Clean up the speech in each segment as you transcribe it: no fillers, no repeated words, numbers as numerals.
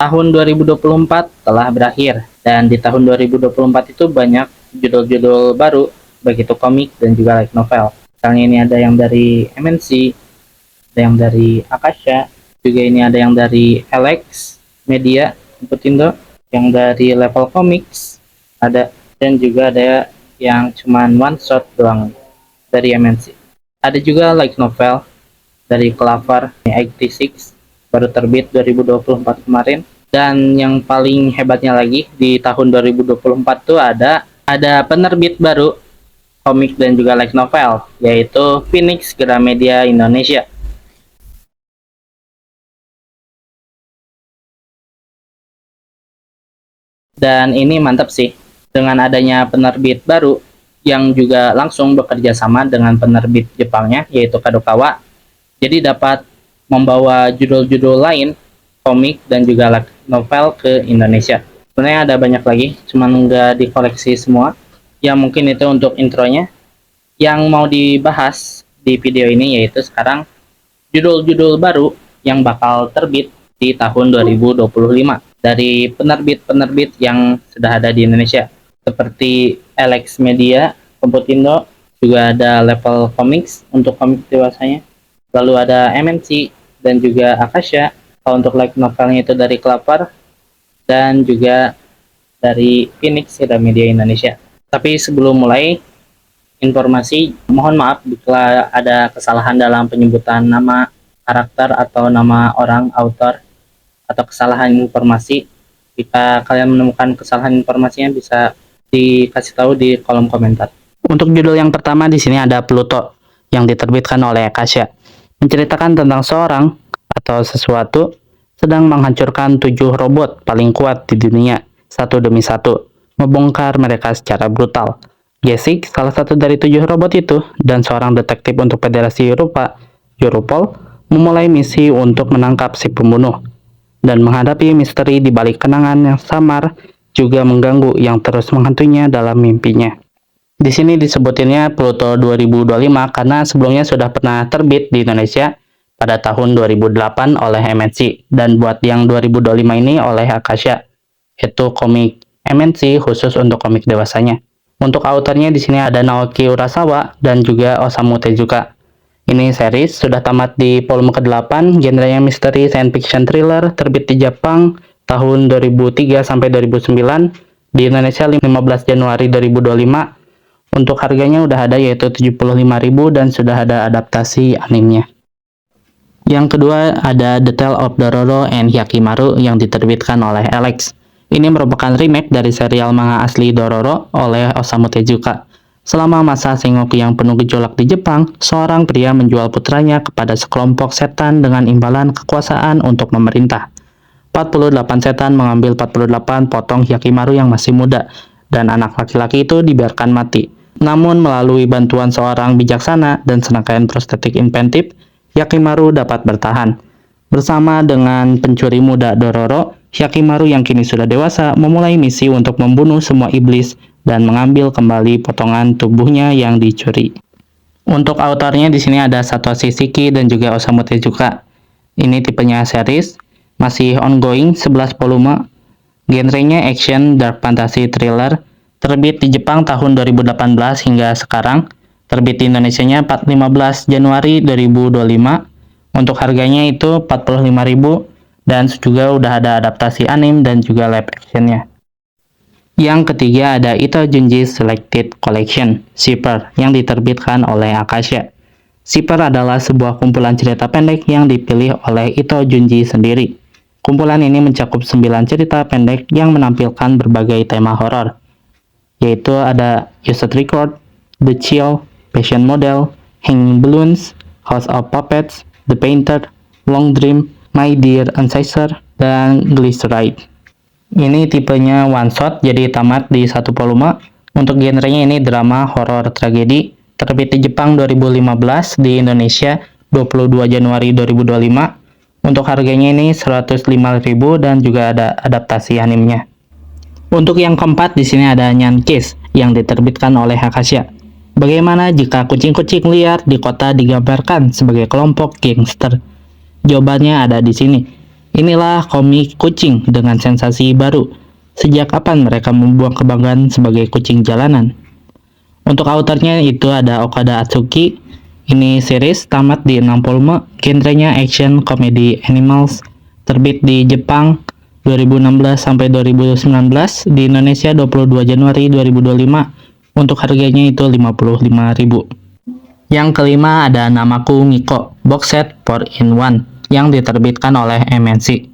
tahun 2024 telah berakhir, dan di tahun 2024 itu banyak judul-judul baru, baik itu komik dan juga light novel. Misalnya ini ada yang dari MNC, ada yang dari Akasha, juga ini ada yang dari Alex Media, Indo, yang dari Level Comics, ada, dan juga ada yang cuman one shot doang dari MNC. Ada juga light novel dari Clover 86, baru terbit 2024 kemarin. Dan yang paling hebatnya lagi, di tahun 2024 tuh ada penerbit baru komik dan juga light novel, yaitu Phoenix Gramedia Indonesia. Dan ini mantap sih, dengan adanya penerbit baru yang juga langsung bekerja sama dengan penerbit Jepangnya, yaitu Kadokawa. Jadi dapat membawa judul-judul lain, komik dan juga light novel ke Indonesia. Sebenarnya ada banyak lagi, cuman nggak dikoleksi semua. Ya mungkin itu untuk intronya. Yang mau dibahas di video ini yaitu sekarang judul-judul baru yang bakal terbit di tahun 2025 dari penerbit-penerbit yang sudah ada di Indonesia, seperti Alex Media, Komputindo, juga ada Level Comics untuk komik dewasanya, lalu ada MNC dan juga Akasha. Kalau untuk light novelnya itu dari Clover dan juga dari Phoenix Gramedia Indonesia. Tapi sebelum mulai informasi, mohon maaf jika ada kesalahan dalam penyebutan nama karakter atau nama orang author atau kesalahan informasi. Jika kalian menemukan kesalahan informasinya bisa dikasih tahu di kolom komentar. Untuk judul yang pertama di sini ada Pluto yang diterbitkan oleh Akasha. Menceritakan tentang seorang atau sesuatu sedang menghancurkan 7 robot paling kuat di dunia satu demi satu, membongkar mereka secara brutal. Jessic, salah satu dari 7 robot itu, dan seorang detektif untuk Federasi Eropa, Europol, memulai misi untuk menangkap si pembunuh dan menghadapi misteri di balik kenangan yang samar juga mengganggu yang terus menghantuinya dalam mimpinya. Di sini disebutinnya Pluto 2025 karena sebelumnya sudah pernah terbit di Indonesia pada tahun 2008 oleh MNC, dan buat yang 2025 ini oleh Akasha, yaitu komik MNC khusus untuk komik dewasanya. Untuk autornya di sini ada Naoki Urasawa dan juga Osamu Tezuka. Ini series sudah tamat di volume ke-8, genrenya misteri science fiction thriller, terbit di Jepang tahun 2003 sampai 2009, di Indonesia 15 Januari 2025. Untuk harganya udah ada yaitu 75.000 dan sudah ada adaptasi animenya. Yang kedua ada The Tale of Dororo and Hyakimaru yang diterbitkan oleh Alex. Ini merupakan remake dari serial manga asli Dororo oleh Osamu Tezuka. Selama masa Sengoku yang penuh gejolak di Jepang, seorang pria menjual putranya kepada sekelompok setan dengan imbalan kekuasaan untuk memerintah. 48 setan mengambil 48 potong Hyakimaru yang masih muda, dan anak laki-laki itu dibiarkan mati. Namun melalui bantuan seorang bijaksana dan serangkaian prostetik inventif, Hyakimaru dapat bertahan. Bersama dengan pencuri muda Dororo, Hyakimaru yang kini sudah dewasa memulai misi untuk membunuh semua iblis dan mengambil kembali potongan tubuhnya yang dicuri. Untuk autornya di sini ada Satoshi Shiki dan juga Osamu Tezuka. Ini tipenya series, masih ongoing 11 volume. Genrenya action, dark fantasy, thriller. Terbit di Jepang tahun 2018 hingga sekarang. Terbit di Indonesianya 15 Januari 2025. Untuk harganya itu 45.000 dan juga udah ada adaptasi anime dan juga live actionnya. Yang ketiga ada Ito Junji Selected Collection, Shipper, yang diterbitkan oleh Akasha. Shipper adalah sebuah kumpulan cerita pendek yang dipilih oleh Ito Junji sendiri. Kumpulan ini mencakup 9 cerita pendek yang menampilkan berbagai tema horor, yaitu ada Used Record, The Chill, Passion Model, Hanging Balloons, House of Puppets, The Painter, Long Dream, My Dear Ancestor, dan Glyceride. Ini tipenya one shot, jadi tamat di satu volume. Untuk genrenya ini drama, horor, tragedi. Terbit di Jepang 2015, di Indonesia 22 Januari 2025. Untuk harganya ini 105.000 dan juga ada adaptasi animenya. Untuk yang keempat di sini ada Nyan Case yang diterbitkan oleh Akasha. Bagaimana jika kucing-kucing liar di kota digambarkan sebagai kelompok gangster? Jawabannya ada di sini. Inilah komik kucing dengan sensasi baru. Sejak kapan mereka membuang kebanggaan sebagai kucing jalanan? Untuk autornya itu ada Okada Atsuki. Ini series tamat di 6 volume, genrenya action, komedi, animals, terbit di Jepang 2016 sampai 2019, di Indonesia 22 Januari 2025. Untuk harganya itu 55.000. Yang kelima ada Namaku Miko, box set 4-in-1 yang diterbitkan oleh MNC.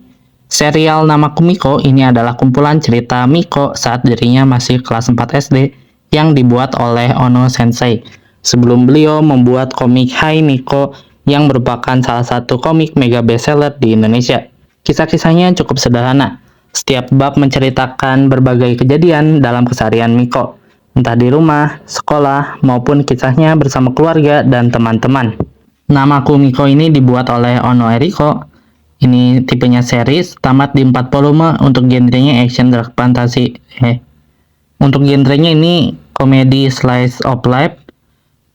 Serial Namaku Miko ini adalah kumpulan cerita Miko saat dirinya masih kelas 4 SD yang dibuat oleh Ono Sensei sebelum beliau membuat komik Hai Miko yang merupakan salah satu komik mega bestseller di Indonesia. Kisah-kisahnya cukup sederhana. Setiap bab menceritakan berbagai kejadian dalam keseharian Miko, entah di rumah, sekolah, maupun kisahnya bersama keluarga dan teman-teman. Namaku Miko ini dibuat oleh Ono Eriko. Ini tipenya series, tamat di 4 volume, untuk genrenya action dark fantasy. Untuk genrenya ini komedi slice of life,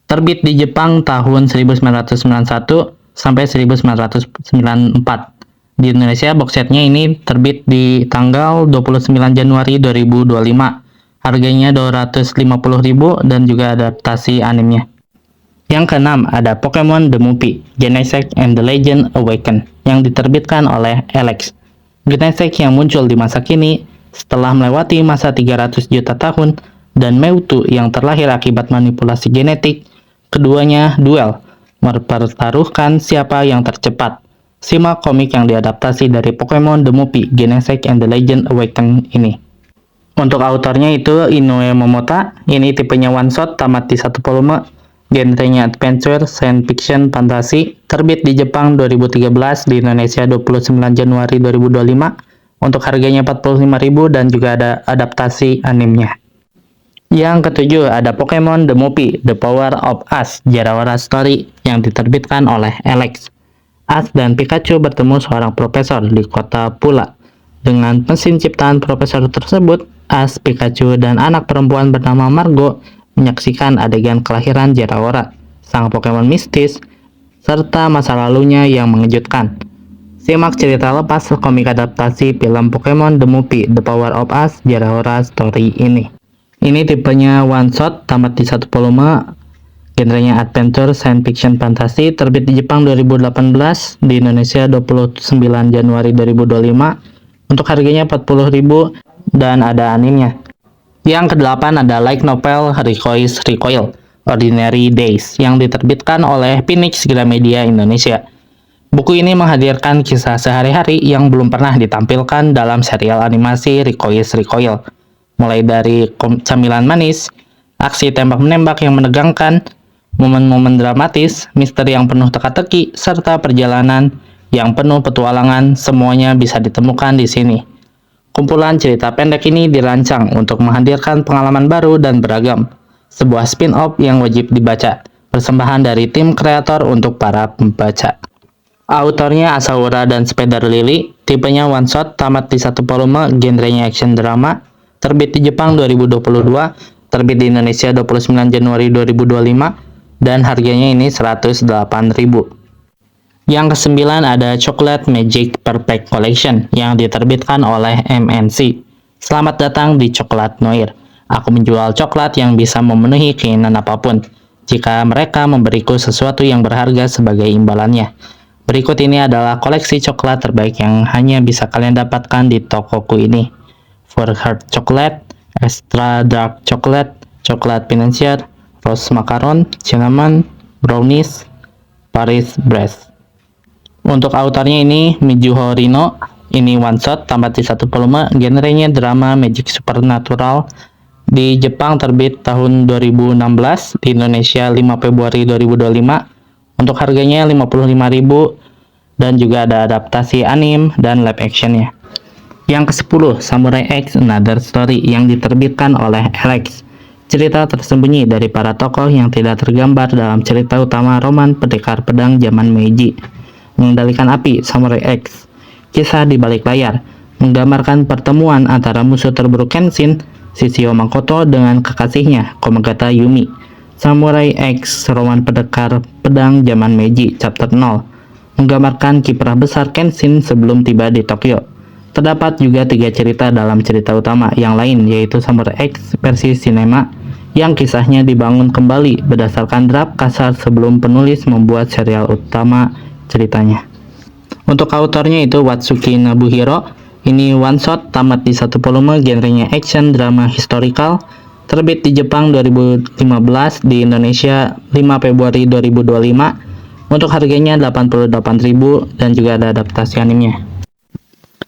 terbit di Jepang tahun 1991 sampai 1994. Di Indonesia box setnya ini terbit di tanggal 29 Januari 2025. Harganya 250.000 dan juga adaptasi animenya. Yang keenam ada Pokemon The Movie, Genesect and the Legend Awaken yang diterbitkan oleh Alex. Genesect yang muncul di masa kini setelah melewati masa 300 juta tahun dan Mewtwo yang terlahir akibat manipulasi genetik. Keduanya duel, mempertaruhkan siapa yang tercepat. Simak komik yang diadaptasi dari Pokemon The Movie, Genesect and the Legend Awaken ini. Untuk autornya itu Inoue Momota. Ini tipenya one shot, tamat di 1 volume, genrenya adventure, science fiction, fantasi, terbit di Jepang 2013, di Indonesia 29 Januari 2025. Untuk harganya 45.000 dan juga ada adaptasi animenya. Yang ketujuh ada Pokemon The Movie, The Power of Ash, Jarawara Story yang diterbitkan oleh Alex. Ash dan Pikachu bertemu seorang profesor di kota Pula. Dengan mesin ciptaan profesor tersebut, Ash, Pikachu, dan anak perempuan bernama Margo menyaksikan adegan kelahiran Jarawara, sang Pokemon mistis, serta masa lalunya yang mengejutkan. Simak cerita lepas komik adaptasi film Pokemon The Movie, The Power of Ash, Jarawara Story ini. Ini tipenya one shot, tamat di 1 volume, genrenya adventure, science fiction, fantasi, terbit di Jepang 2018, di Indonesia 29 Januari 2025. Untuk harganya 40.000 dan ada animenya. Yang kedelapan ada light novel Rico's Recoil, Ordinary Days yang diterbitkan oleh Phoenix Gramedia Indonesia. Buku ini menghadirkan kisah sehari-hari yang belum pernah ditampilkan dalam serial animasi Rico's Recoil. Mulai dari camilan manis, aksi tembak-menembak yang menegangkan, momen-momen dramatis, misteri yang penuh teka-teki, serta perjalanan yang penuh petualangan, semuanya bisa ditemukan di sini. Kumpulan cerita pendek ini dirancang untuk menghadirkan pengalaman baru dan beragam. Sebuah spin-off yang wajib dibaca, persembahan dari tim kreator untuk para pembaca. Autornya Asaura dan Spider Lily, tipenya one shot, tamat di 1 volume, genrenya action drama, terbit di Jepang 2022, terbit di Indonesia 29 Januari 2025, dan harganya ini 108.000. Yang kesembilan ada Chocolate Magic Perfect Collection yang diterbitkan oleh MNC. Selamat datang di Coklat Noir. Aku menjual coklat yang bisa memenuhi keinginan apapun jika mereka memberiku sesuatu yang berharga sebagai imbalannya. Berikut ini adalah koleksi coklat terbaik yang hanya bisa kalian dapatkan di tokoku ini. For Heart Chocolate, Extra Dark Chocolate, Coklat Financier, Rose Macaron, Cinnamon, Brownies, Paris Brest. Untuk autornya ini Mizuho Rino. Ini one shot, tamat di 1 volume, genrenya drama magic supernatural. Di Jepang terbit tahun 2016, di Indonesia 5 Februari 2025. Untuk harganya 55.000 dan juga ada adaptasi anime dan live actionnya. Yang ke-10, Samurai X Another Story yang diterbitkan oleh Alex. Cerita tersembunyi dari para tokoh yang tidak tergambar dalam cerita utama roman pendekar pedang zaman Meiji. Mengendalikan api, Samurai X. Kisah di balik layar menggambarkan pertemuan antara musuh terburuk Kenshin, Shishio Makoto, dengan kekasihnya, Komagata Yumi. Samurai X, roman pendekar pedang zaman Meiji, chapter 0. menggambarkan kiprah besar Kenshin sebelum tiba di Tokyo. Terdapat juga 3 cerita dalam cerita utama yang lain, yaitu Samurai X versi sinema yang kisahnya dibangun kembali berdasarkan draft kasar sebelum penulis membuat serial utama ceritanya. Untuk autornya itu Watsuki Nobuhiro. Ini one shot tamat di 1 volume, genrenya action drama historical, terbit di Jepang 2015, di Indonesia 5 Februari 2025. Untuk harganya 88.000 dan juga ada adaptasi animenya.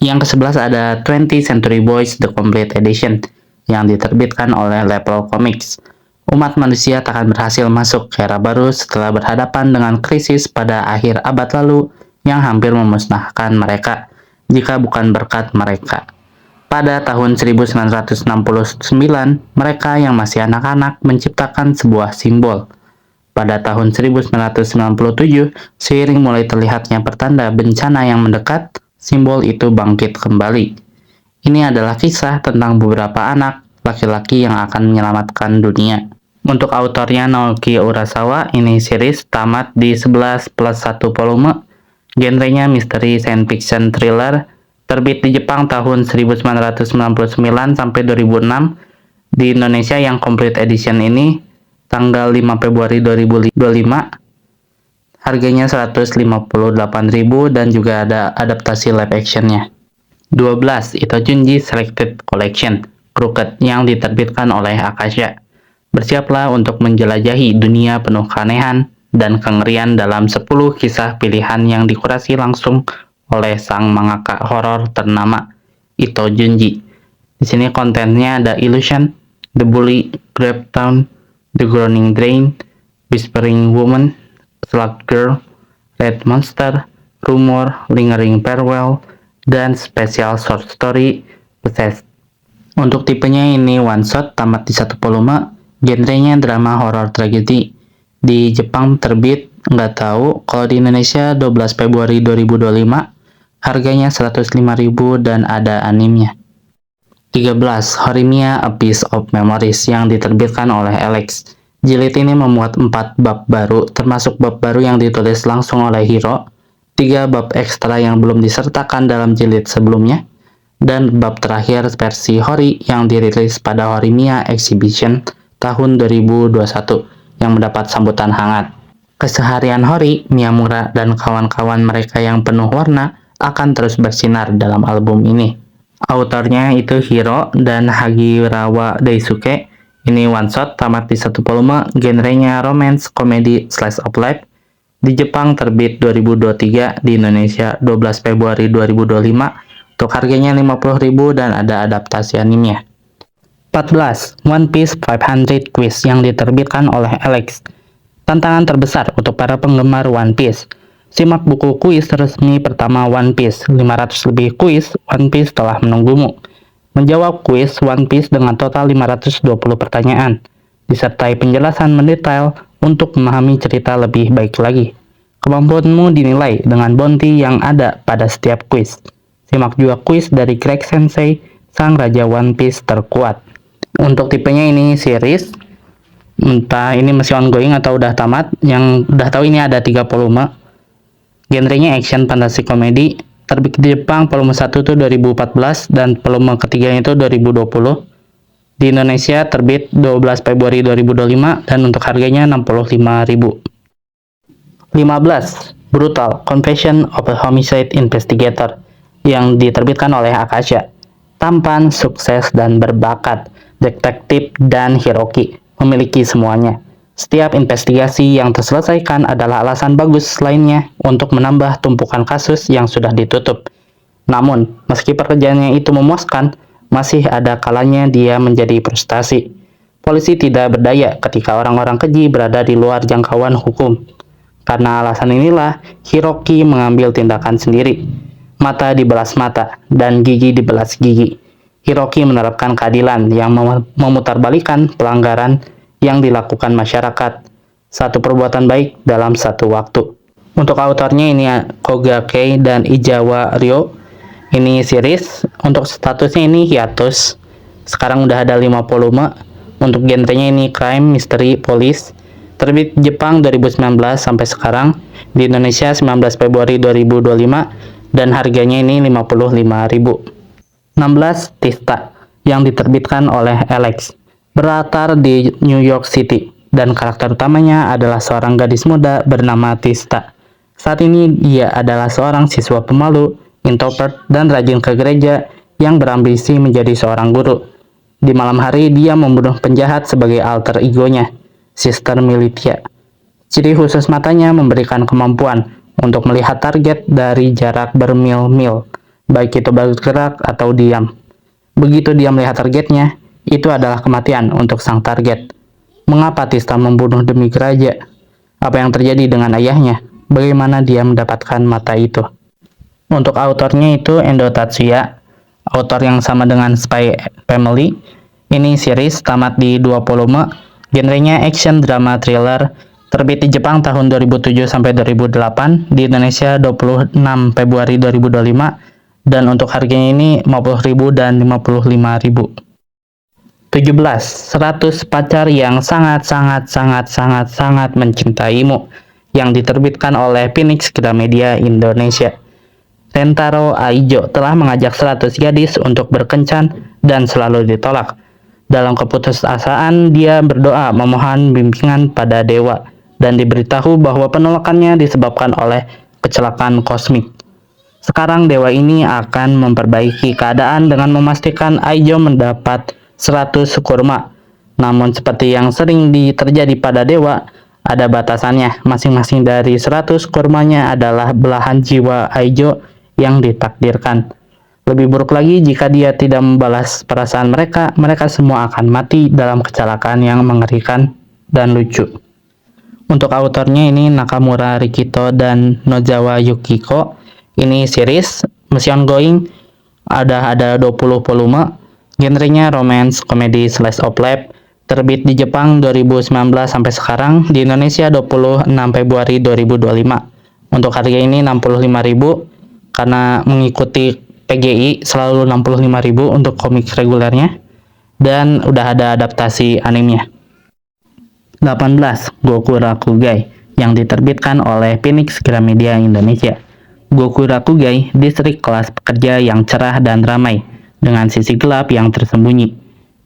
Yang ke-11 ada 20th Century Boys The Complete Edition yang diterbitkan oleh Level Comics. Umat manusia takkan berhasil masuk ke era baru setelah berhadapan dengan krisis pada akhir abad lalu yang hampir memusnahkan mereka jika bukan berkat mereka. Pada tahun 1969, mereka yang masih anak-anak menciptakan sebuah simbol. Pada tahun 1997, seiring mulai terlihatnya pertanda bencana yang mendekat, simbol itu bangkit kembali. Ini adalah kisah tentang beberapa anak laki-laki yang akan menyelamatkan dunia. Untuk autornya Naoki Urasawa, ini series tamat di 11 plus 1 volume. Genrenya misteri science fiction thriller, terbit di Jepang tahun 1999 sampai 2006. Di Indonesia yang complete edition ini tanggal 5 Februari 2025. Harganya 158.000 dan juga ada adaptasi live actionnya. 12. Itojunji Selected Collection Crooked yang diterbitkan oleh Akasha. Bersiaplah untuk menjelajahi dunia penuh keanehan dan kengerian dalam 10 kisah pilihan yang dikurasi langsung oleh sang mangaka horor ternama Itojunji. Di sini kontennya ada Illusion, The Bully, Gravetown, The Groaning Drain, Whispering Woman, Slug Girl, Red Monster, Rumor, Lingering Farewell, dan Special Short Story Possessed. Untuk tipenya ini one shot tamat di 1 volume, genrenya drama horror tragedi. Di Jepang terbit nggak tahu, kalau di Indonesia 12 Februari 2025, harganya 105.000 dan ada animenya. 13. Horimiya A Piece of Memories yang diterbitkan oleh Alex. Jilid ini memuat 4 bab baru, termasuk bab baru yang ditulis langsung oleh Hiro, 3 bab ekstra yang belum disertakan dalam jilid sebelumnya, dan bab terakhir versi Hori yang dirilis pada Horimiya Exhibition tahun 2021 yang mendapat sambutan hangat. Keseharian Hori, Miyamura, dan kawan-kawan mereka yang penuh warna akan terus bersinar dalam album ini. Autornya itu Hiro dan Hagirawa Daisuke. Ini one shot tamat di 1 volume, genrenya romance, komedi, slice of life. Di Jepang terbit 2023, di Indonesia 12 Februari 2025. Untuk harganya 50.000 dan ada adaptasi animenya. 14. One Piece 500 Quiz yang diterbitkan oleh Alex. Tantangan terbesar untuk para penggemar One Piece. Simak buku kuis resmi pertama One Piece. 500 lebih kuis One Piece telah menunggumu. Menjawab kuis One Piece dengan total 520 pertanyaan, disertai penjelasan mendetail untuk memahami cerita lebih baik lagi. Kemampuanmu dinilai dengan bounty yang ada pada setiap kuis. Simak juga kuis dari Greg Sensei, sang raja One Piece terkuat. Untuk tipenya ini series, entah ini masih ongoing atau udah tamat. Yang udah tahu ini ada 3 volume. Genrenya action, fantasi, komedi. Terbit di Jepang volume 1 itu 2014 dan volume ketiganya itu 2020. Di Indonesia terbit 12 Februari 2025 dan untuk harganya 65.000. 15. Brutal Confession of a Homicide Investigator yang diterbitkan oleh Akasha. Tampan, sukses, dan berbakat, detektif dan Hiroki memiliki semuanya. Setiap investigasi yang terselesaikan adalah alasan bagus lainnya untuk menambah tumpukan kasus yang sudah ditutup. Namun, meski pekerjaannya itu memuaskan, masih ada kalanya dia menjadi frustasi. Polisi tidak berdaya ketika orang-orang keji berada di luar jangkauan hukum. Karena alasan inilah, Hiroki mengambil tindakan sendiri. Mata dibelas mata, dan gigi dibelas gigi. Hiroki menerapkan keadilan yang memutarbalikkan pelanggaran yang dilakukan masyarakat. Satu perbuatan baik dalam satu waktu. Untuk autornya ini Koga Kei dan Izawa Ryo. Ini series, untuk statusnya ini hiatus. Sekarang udah ada 5 volume. Untuk genrenya ini crime, mystery, police. terbit Jepang 2019 sampai sekarang, di Indonesia 19 Februari 2025, dan harganya ini 55.000. 16 Tista, yang diterbitkan oleh Alex, berlatar di New York City, dan karakter utamanya adalah seorang gadis muda bernama Tista. Saat ini dia adalah seorang siswa pemalu, introvert, dan rajin ke gereja yang berambisi menjadi seorang guru. Di malam hari, dia membunuh penjahat sebagai alter egonya, Sister Militia. Ciri khusus matanya memberikan kemampuan untuk melihat target dari jarak bermil-mil, baik itu bergerak atau diam. Begitu dia melihat targetnya, itu adalah kematian untuk sang target. Mengapa Tista membunuh demi gereja? Apa yang terjadi dengan ayahnya? Bagaimana dia mendapatkan mata itu? Untuk autornya itu Endo Tatsuya, autor yang sama dengan Spy Family. Ini series tamat di 2 volume, genrenya action drama thriller, terbit di Jepang tahun 2007 sampai 2008, di Indonesia 26 Februari 2025, dan untuk harganya ini 50.000 dan 55.000. 17. 100 pacar yang sangat mencintaimu, yang diterbitkan oleh Phoenix Gramedia Indonesia. Rentaro Aijo telah mengajak 100 gadis untuk berkencan dan selalu ditolak. Dalam keputusasaan, dia berdoa memohon bimbingan pada dewa dan diberitahu bahwa penolakannya disebabkan oleh kecelakaan kosmik. Sekarang dewa ini akan memperbaiki keadaan dengan memastikan Aijo mendapat 100 kurma. Namun seperti yang sering terjadi pada dewa, ada batasannya. Masing-masing dari 100 kurmanya adalah belahan jiwa Aijo yang ditakdirkan. Lebih buruk lagi, jika dia tidak membalas perasaan mereka, mereka semua akan mati dalam kecelakaan yang mengerikan dan lucu. Untuk autornya ini Nakamura Rikito dan Nozawa Yukiko. Ini series, masih ongoing, ada 20 volume, genrenya romance, komedi, slice of life, terbit di Jepang 2019 sampai sekarang, di Indonesia 26 Februari 2025. Untuk harga ini 65.000, karena mengikuti PGI selalu 65.000 untuk komik regulernya, dan udah ada adaptasi animenya. 18. Goku Rakugai, yang diterbitkan oleh Phoenix Gramedia Indonesia. Goku Rakugai, distrik kelas pekerja yang cerah dan ramai, dengan sisi gelap yang tersembunyi.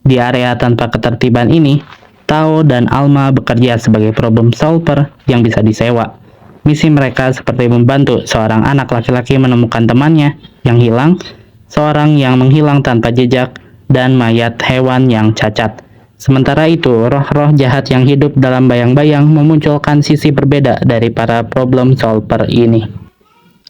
Di area tanpa ketertiban ini, Tao dan Alma bekerja sebagai problem solver yang bisa disewa. Misi mereka seperti membantu seorang anak laki-laki menemukan temannya yang hilang, seorang yang menghilang tanpa jejak, dan mayat hewan yang cacat. Sementara itu, roh-roh jahat yang hidup dalam bayang-bayang memunculkan sisi berbeda dari para problem solver ini.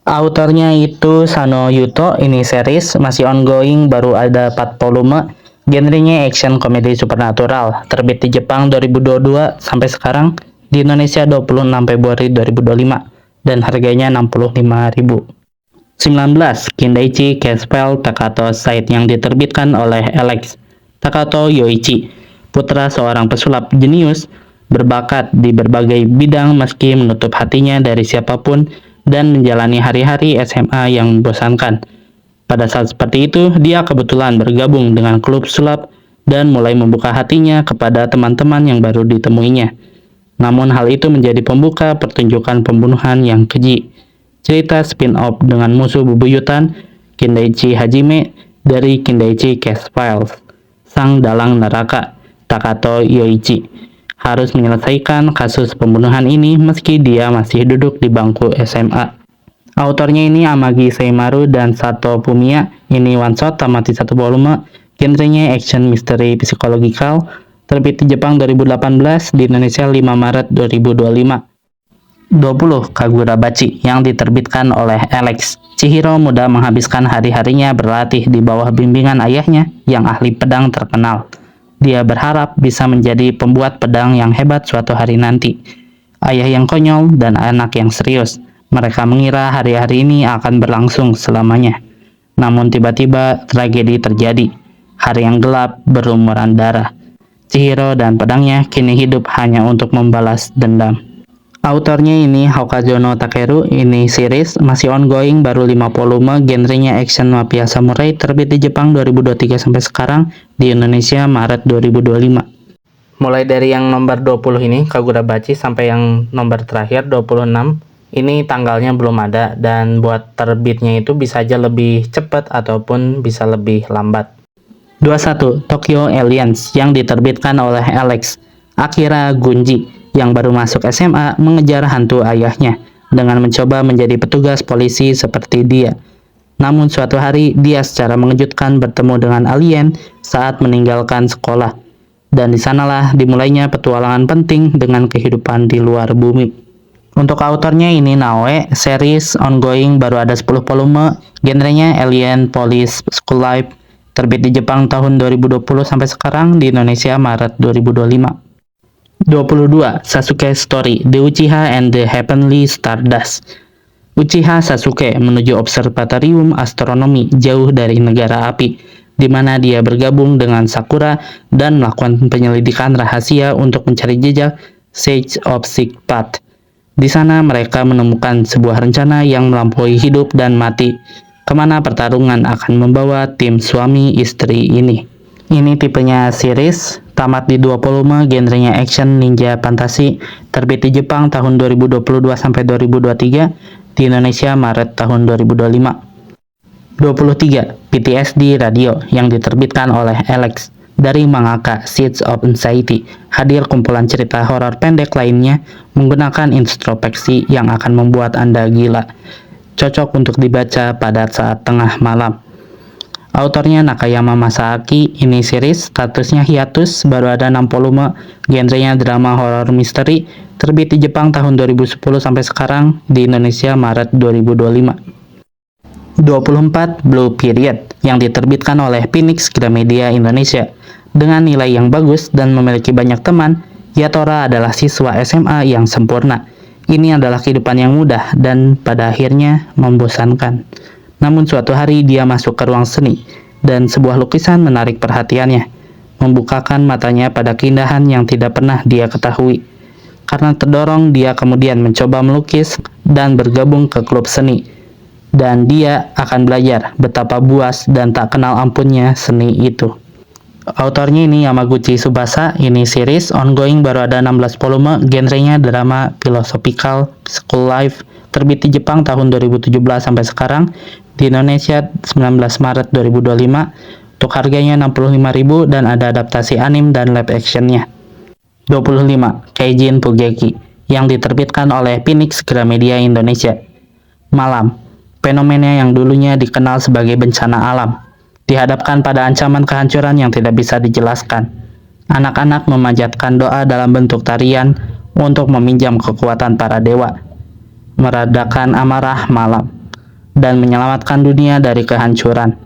Autornya itu Sano Yuto. Ini series, masih ongoing, baru ada 4 volume, genrenya action komedi supernatural, terbit di Jepang 2022 sampai sekarang, di Indonesia 26 Februari 2025, dan harganya 65.000. 19. Kindaichi Cashfell Takato Site, yang diterbitkan oleh Alex. Takato Yoichi, putra seorang pesulap jenius, berbakat di berbagai bidang meski menutup hatinya dari siapapun dan menjalani hari-hari SMA yang membosankan. Pada saat seperti itu, dia kebetulan bergabung dengan klub sulap dan mulai membuka hatinya kepada teman-teman yang baru ditemuinya. Namun hal itu menjadi pembuka pertunjukan pembunuhan yang keji. Cerita spin-off dengan musuh bebuyutan Kindaichi Hajime dari Kindaichi Case Files. Sang dalang neraka, Takato Yoichi, harus menyelesaikan kasus pembunuhan ini meski dia masih duduk di bangku SMA. Autornya ini Amagi Seimaru dan Sato Fumiya. Ini one shot tamat di 1 volume, genrenya action misteri psikologikal, terbit di Jepang 2018, di Indonesia 5 Maret 2025. 20. Kagurabachi, yang diterbitkan oleh Alex. Chihiro muda menghabiskan hari-harinya berlatih di bawah bimbingan ayahnya yang ahli pedang terkenal. Dia berharap bisa menjadi pembuat pedang yang hebat suatu hari nanti. Ayah yang konyol dan anak yang serius. Mereka mengira hari-hari ini akan berlangsung selamanya. Namun tiba-tiba tragedi terjadi. Hari yang gelap berlumuran darah. Chihiro dan pedangnya kini hidup hanya untuk membalas dendam. Autornya ini Hokazono Takeru. Ini series, masih ongoing, baru 5 volume, genrenya action mafia samurai, terbit di Jepang 2023 sampai sekarang, di Indonesia Maret 2025. Mulai dari yang nomor 20 ini, Kagurabachi, sampai yang nomor terakhir 26, ini tanggalnya belum ada, dan buat terbitnya itu bisa aja lebih cepat ataupun bisa lebih lambat. 21. Tokyo Aliens yang diterbitkan oleh Alex Akira Gunji yang baru masuk SMA mengejar hantu ayahnya dengan mencoba menjadi petugas polisi seperti dia. Namun suatu hari dia secara mengejutkan bertemu dengan alien saat meninggalkan sekolah. Dan di sanalah dimulainya petualangan penting dengan kehidupan di luar bumi. Untuk autornya ini Naoe, series ongoing baru ada 10 volume, genrenya Alien Police School Life, terbit di Jepang tahun 2020 sampai sekarang, di Indonesia Maret 2025. 22. Sasuke Story, The Uchiha and the Heavenly Stardust. Uchiha Sasuke menuju observatorium astronomi jauh dari negara api, di mana dia bergabung dengan Sakura dan melakukan penyelidikan rahasia untuk mencari jejak Sage of Six Path. Di sana mereka menemukan sebuah rencana yang melampaui hidup dan mati, kemana pertarungan akan membawa tim suami istri ini. Ini tipenya series, tamat di 2 volume, genrenya action, ninja, fantasi, terbit di Jepang tahun 2022 sampai 2023, di Indonesia Maret tahun 2025. 23. PTSD Radio yang diterbitkan oleh Alex dari mangaka Seeds of Anxiety. Hadir kumpulan cerita horor pendek lainnya menggunakan introspeksi yang akan membuat Anda gila. Cocok untuk dibaca pada saat tengah malam. Autornya Nakayama Masaaki, ini series, statusnya hiatus, baru ada 6 volume, genrenya drama horor misteri, terbit di Jepang tahun 2010 sampai sekarang, di Indonesia Maret 2025. 24. Blue Period yang diterbitkan oleh Phoenix Gramedia Indonesia. Dengan nilai yang bagus dan memiliki banyak teman, Yatora adalah siswa SMA yang sempurna. Ini adalah kehidupan yang mudah dan pada akhirnya membosankan. Namun suatu hari dia masuk ke ruang seni dan sebuah lukisan menarik perhatiannya, membukakan matanya pada keindahan yang tidak pernah dia ketahui. Karena terdorong, dia kemudian mencoba melukis dan bergabung ke klub seni. Dan dia akan belajar betapa buas dan tak kenal ampunnya seni itu. Autornya ini Yamaguchi Tsubasa, ini series, ongoing baru ada 16 volume, genrenya drama philosophical school life, terbit di Jepang tahun 2017 sampai sekarang, di Indonesia 19 Maret 2025, untuk harganya 65.000 dan ada adaptasi anime dan live actionnya. 25. Keijin Fugeki, yang diterbitkan oleh Phoenix Gramedia Indonesia. Malam, fenomena yang dulunya dikenal sebagai bencana alam, dihadapkan pada ancaman kehancuran yang tidak bisa dijelaskan. Anak-anak memanjatkan doa dalam bentuk tarian untuk meminjam kekuatan para dewa, meredakan amarah malam, dan menyelamatkan dunia dari kehancuran.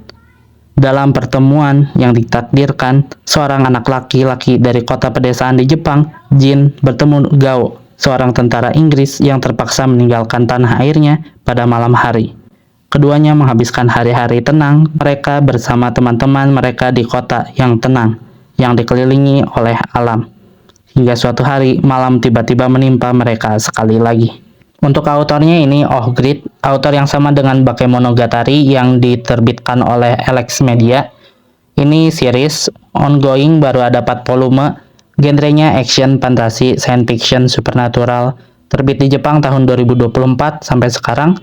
Dalam pertemuan yang ditakdirkan, seorang anak laki-laki dari kota pedesaan di Jepang, Jin, bertemu Gao, seorang tentara Inggris yang terpaksa meninggalkan tanah airnya pada malam hari. Keduanya menghabiskan hari-hari tenang mereka bersama teman-teman mereka di kota yang tenang, yang dikelilingi oleh alam. Hingga suatu hari, malam tiba-tiba menimpa mereka sekali lagi. Untuk autornya ini Grid, autor yang sama dengan Bakemonogatari yang diterbitkan oleh Alex Media. Ini series, ongoing baru ada 4 volume, genrenya action, fantasi, science fiction, supernatural, terbit di Jepang tahun 2024 sampai sekarang,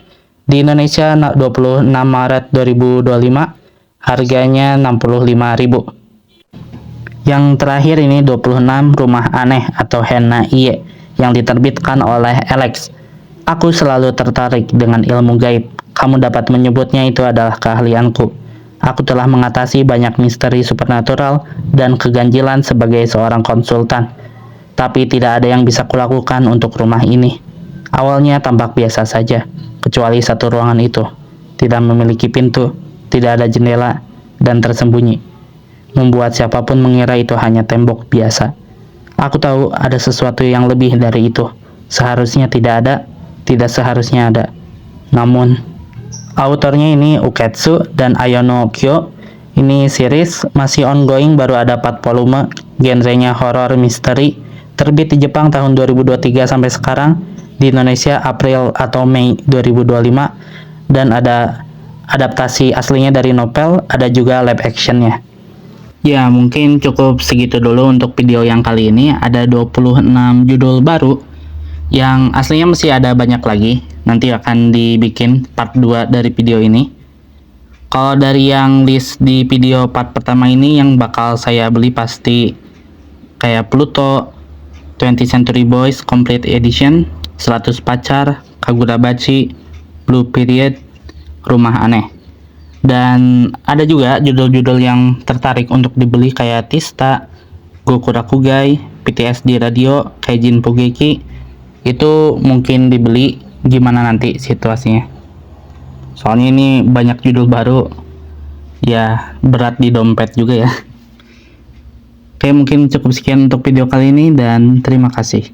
di Indonesia 26 Maret 2025, harganya 65.000. Yang terakhir ini 26 Rumah Aneh atau Henna Ie yang diterbitkan oleh Alex. Aku selalu tertarik dengan ilmu gaib. Kamu dapat menyebutnya itu adalah keahlianku. Aku telah mengatasi banyak misteri supernatural dan keganjilan sebagai seorang konsultan. Tapi tidak ada yang bisa kulakukan untuk rumah ini. Awalnya tampak biasa saja, kecuali satu ruangan itu. Tidak memiliki pintu, tidak ada jendela, dan tersembunyi. Membuat siapapun mengira itu hanya tembok biasa. Aku tahu ada sesuatu yang lebih dari itu. Seharusnya tidak ada, tidak seharusnya ada. Namun, autornya ini Uketsu dan Ayono Kyo. Ini series, masih ongoing, baru ada 4 volume, genrenya horror misteri, terbit di Jepang tahun 2023 sampai sekarang, di Indonesia April atau Mei 2025, dan ada adaptasi aslinya dari novel, ada juga live actionnya. Ya, mungkin cukup segitu dulu untuk video yang kali ini. Ada 26 judul baru yang aslinya masih ada banyak lagi. Nanti akan dibikin part 2 dari video ini. Kalau dari yang list di video part pertama ini, yang bakal saya beli pasti kayak Pluto, 20th Century Boys Complete Edition, 100 Pacar, Kagurabachi, Blue Period, Rumah Aneh. Dan ada juga judul-judul yang tertarik untuk dibeli kayak Tista, Goku Rakugai, PTSD Radio, Kaijin Pugeki. Itu mungkin dibeli, gimana nanti situasinya. Soalnya ini banyak judul baru, ya berat di dompet juga ya. Oke, mungkin cukup sekian untuk video kali ini dan terima kasih.